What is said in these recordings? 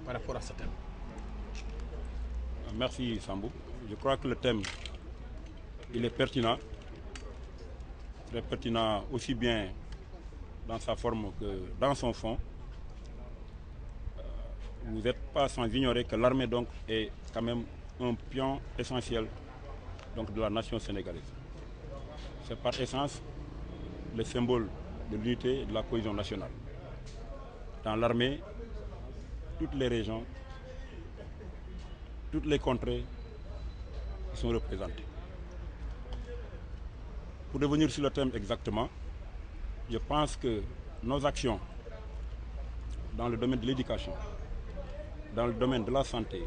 par rapport à ce thème? Merci Sambou. Je crois que le thème, il est pertinent, très pertinent aussi bien dans sa forme que dans son fond. Vous n'êtes pas sans ignorer que l'armée donc est quand même un pion essentiel donc, de la nation sénégalaise. C'est par essence le symbole de l'unité et de la cohésion nationale. Dans l'armée, toutes les régions, toutes les contrées sont représentées. Pour revenir sur le thème exactement, je pense que nos actions dans le domaine de l'éducation, dans le domaine de la santé,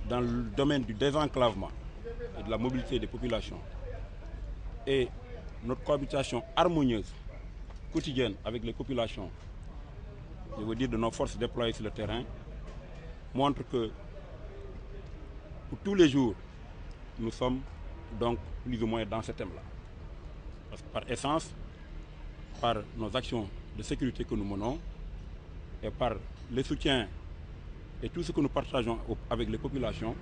dans le domaine du désenclavement et de la mobilité des populations et notre cohabitation harmonieuse, quotidienne avec les populations, je veux dire de nos forces déployées sur le terrain, montre que pour tous les jours, nous sommes donc plus ou moins dans ce thème-là. Parce que par essence, par nos actions de sécurité que nous menons et par le soutien et tout ce que nous partageons avec les populations,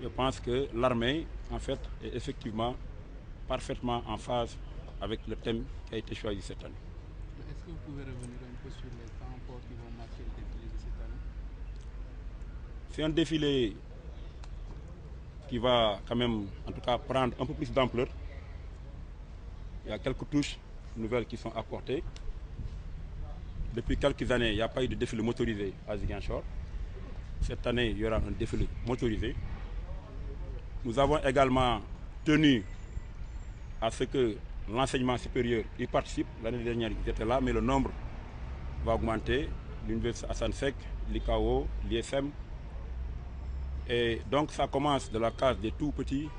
je pense que l'armée, en fait, est effectivement parfaitement en phase avec le thème qui a été choisi cette année. Est-ce que vous pouvez revenir un peu sur les temps forts qui vont marquer le défilé de cette année? C'est un défilé qui va quand même, en tout cas, prendre un peu plus d'ampleur. Il y a quelques touches nouvelles qui sont apportées. Depuis quelques années, il n'y a pas eu de défilé motorisé à Ziguinchor. Cette année, il y aura un défilé motorisé. Nous avons également tenu à ce que l'enseignement supérieur y participe. L'année dernière, ils étaient là, mais le nombre va augmenter. L'université Hassan Sek, l'ICAO, l'ISM. Et donc, ça commence de la case des tout petits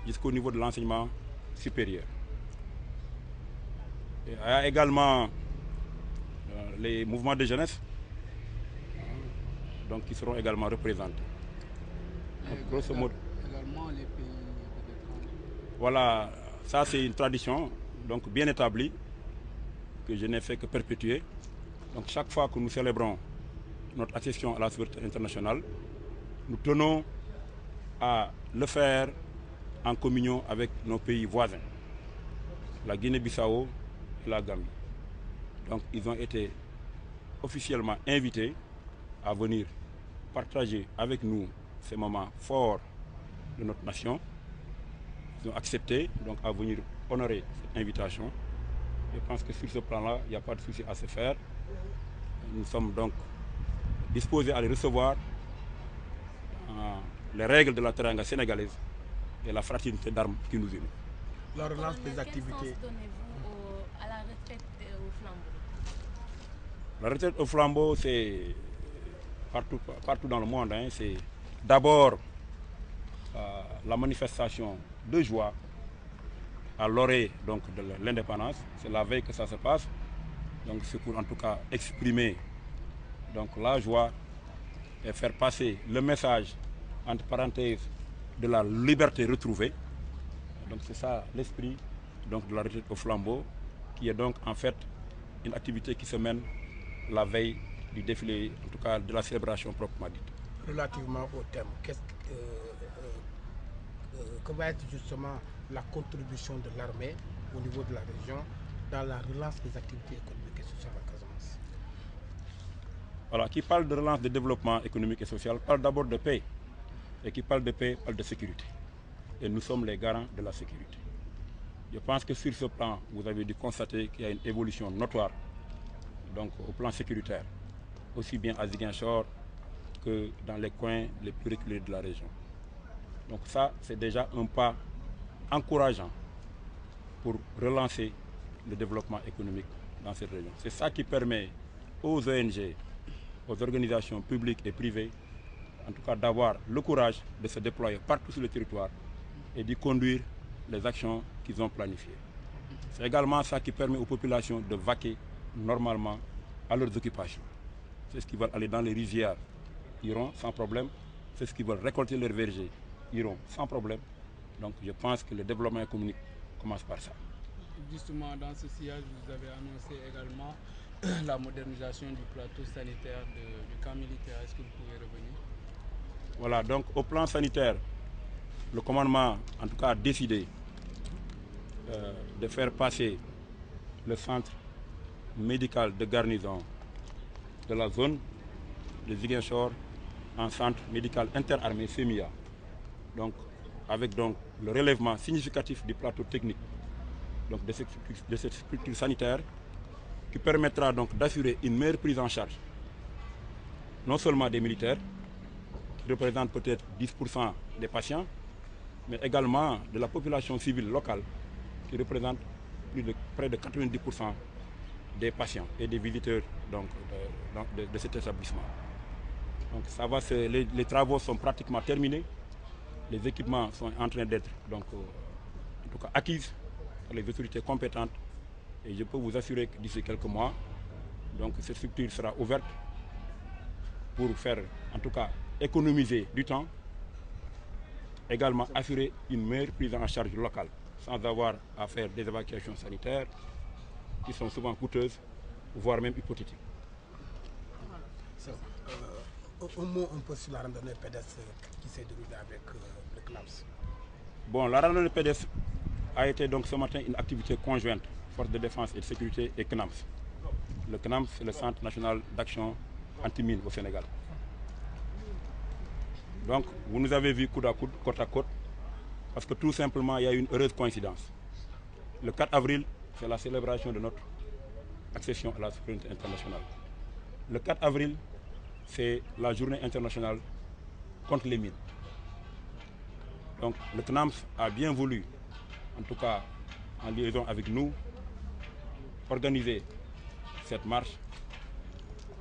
jusqu'au niveau de l'enseignement supérieur. Et il y a également les mouvements de jeunesse donc, qui seront également représentés. Donc, grosso modo. Également les pays de l'étranger. Voilà, ça c'est une tradition donc bien établie que je n'ai fait que perpétuer. Donc chaque fois que nous célébrons notre accession à la sécurité internationale, nous tenons à le faire en communion avec nos pays voisins, la Guinée-Bissau et la Gambie. Donc ils ont été officiellement invités à venir partager avec nous ces moments forts de notre nation. Ils ont accepté donc à venir honorer cette invitation. Je pense que sur ce plan-là, il n'y a pas de souci à se faire. Nous sommes donc disposés à les recevoir les règles de la teranga sénégalaise et la fraternité d'armes qui nous unit. La relance des activités. Quel sens donnez-vous à la retraite au flambeau? La retraite au flambeau, c'est partout dans le monde. Hein. C'est d'abord la manifestation de joie à l'orée donc de l'indépendance. C'est la veille que ça se passe. Donc c'est pour en tout cas exprimer donc la joie et faire passer le message entre parenthèses de la liberté retrouvée. Donc c'est ça l'esprit donc de la retraite au flambeau, qui est donc en fait une activité qui se mène la veille du défilé, en tout cas de la célébration proprement dite. Relativement au thème, que va être justement la contribution de l'armée au niveau de la région dans la relance des activités économiques et sociales en Casamance? Voilà, qui parle de relance de développement économique et social parle d'abord de paix. Et qui parle de paix parle de sécurité. Et nous sommes les garants de la sécurité. Je pense que sur ce plan, vous avez dû constater qu'il y a une évolution notoire donc, au plan sécuritaire, aussi bien à Ziguinchor que dans les coins les plus reculés de la région. Donc ça, c'est déjà un pas encourageant pour relancer le développement économique dans cette région. C'est ça qui permet aux ONG, aux organisations publiques et privées, en tout cas d'avoir le courage de se déployer partout sur le territoire et d'y conduire les actions qu'ils ont planifiées. C'est également ça qui permet aux populations de vaquer normalement à leurs occupations. C'est ce qui veulent aller dans les rizières, iront sans problème. C'est ce qui veulent récolter leurs vergers, iront sans problème. Donc je pense que le développement économique commence par ça. Justement, dans ce sillage, vous avez annoncé également la modernisation du plateau sanitaire du camp militaire. Est-ce que vous pouvez revenir? Voilà, donc au plan sanitaire, le commandement en tout cas a décidé de faire passer le centre médical de garnison de la zone de Ziguinchor en centre médical interarmé CEMIA. Donc avec donc le relèvement significatif du plateau technique donc de cette structure sanitaire qui permettra donc d'assurer une meilleure prise en charge non seulement des militaires qui représentent peut-être 10% des patients, mais également de la population civile locale qui représente près de 90% des patients et des visiteurs donc, de cet établissement. Donc les travaux sont pratiquement terminés, les équipements sont en train d'être donc en tout cas acquis par les autorités compétentes et je peux vous assurer que d'ici quelques mois, donc cette structure sera ouverte pour faire en tout cas économiser du temps, également assurer une meilleure prise en charge locale sans avoir à faire des évacuations sanitaires qui sont souvent coûteuses, voire même hypothétiques. Un mot un peu sur la randonnée pédestre qui s'est déroulée avec le CNAMS. Bon, la randonnée pédestre a été donc ce matin une activité conjointe, Force de défense et de sécurité et CNAMS. Le CNAMS, c'est le Centre national d'action anti-mine au Sénégal. Donc, vous nous avez vus coude à coude, côte à côte, parce que tout simplement, il y a eu une heureuse coïncidence. Le 4 avril, c'est la célébration de notre accession à la souveraineté internationale. Le 4 avril, c'est la journée internationale contre les mines. Donc, le CNAMS a bien voulu, en tout cas en liaison avec nous, organiser cette marche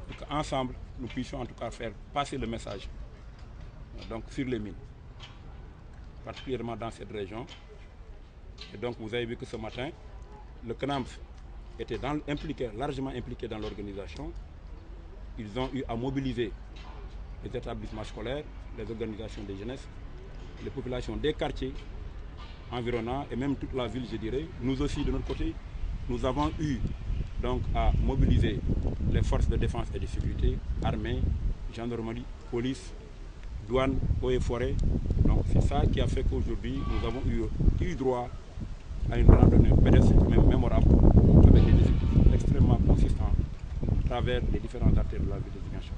pour qu'ensemble, nous puissions en tout cas faire passer le message donc, sur les mines, particulièrement dans cette région. Et donc, vous avez vu que ce matin, le CNAMS était largement impliqué dans l'organisation. Ils ont eu à mobiliser les établissements scolaires, les organisations de jeunesse, les populations des quartiers environnants et même toute la ville, je dirais. Nous aussi, de notre côté, nous avons eu donc à mobiliser les forces de défense et de sécurité, armée, gendarmerie, police, douane, eaux et forêt. Donc c'est ça qui a fait qu'aujourd'hui, nous avons eu droit à une randonnée pédestre même mémorable avec des effectifs extrêmement consistants à travers les différents artères de la ville de Ziguinchor.